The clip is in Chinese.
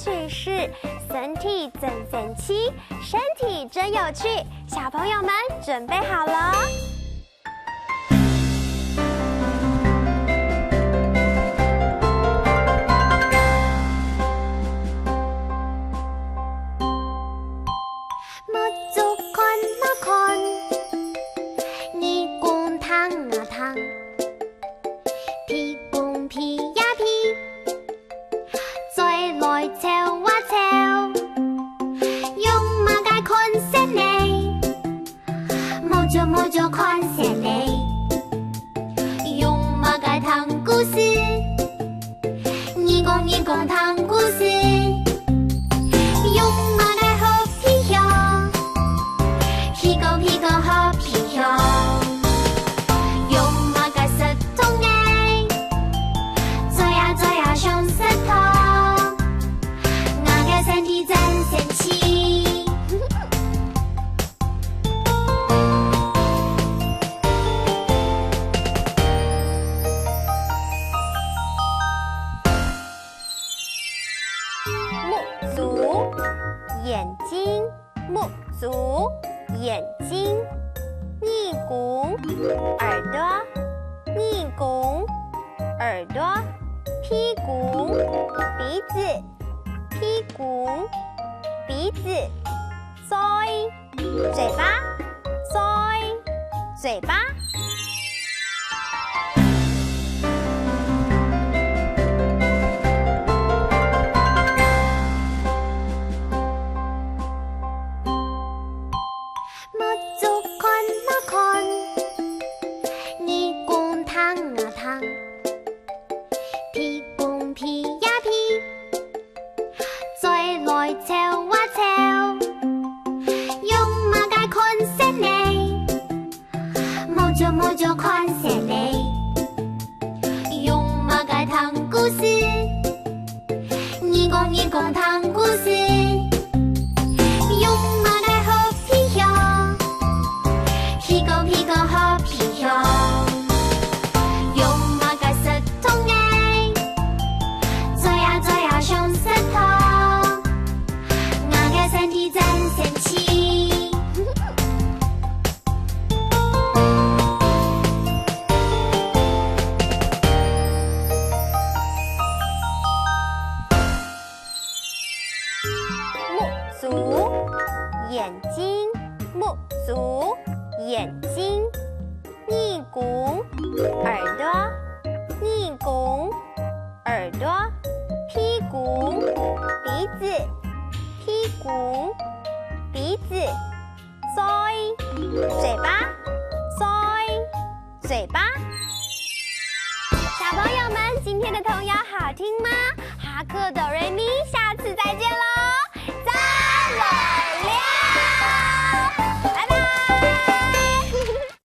趣事，身体真神奇，身体真有趣。小朋友们准备好了？摸着看谁嘞？用马该谈故事，你讲谈故事，用马该好皮球，皮个好皮球，用马该石头哎，做呀像石头，我的身体真神奇。眼睛，目足，眼睛，逆拱，耳朵，逆拱，耳朵，屁股，鼻子，屁股，鼻子，嘴巴，嘴巴。摸着看谁嘞？用马该谈故事，你讲谈故事，用马该好皮球，皮个好皮球，用马该石头哎，做呀像石头，我的身体真神奇。眼睛，目足，眼睛，逆拱，耳朵，逆拱，耳朵，屁股，鼻子，屁股，鼻子，嘴巴，嘴巴。小朋友们，今天的童谣好听吗？哈克哆瑞咪。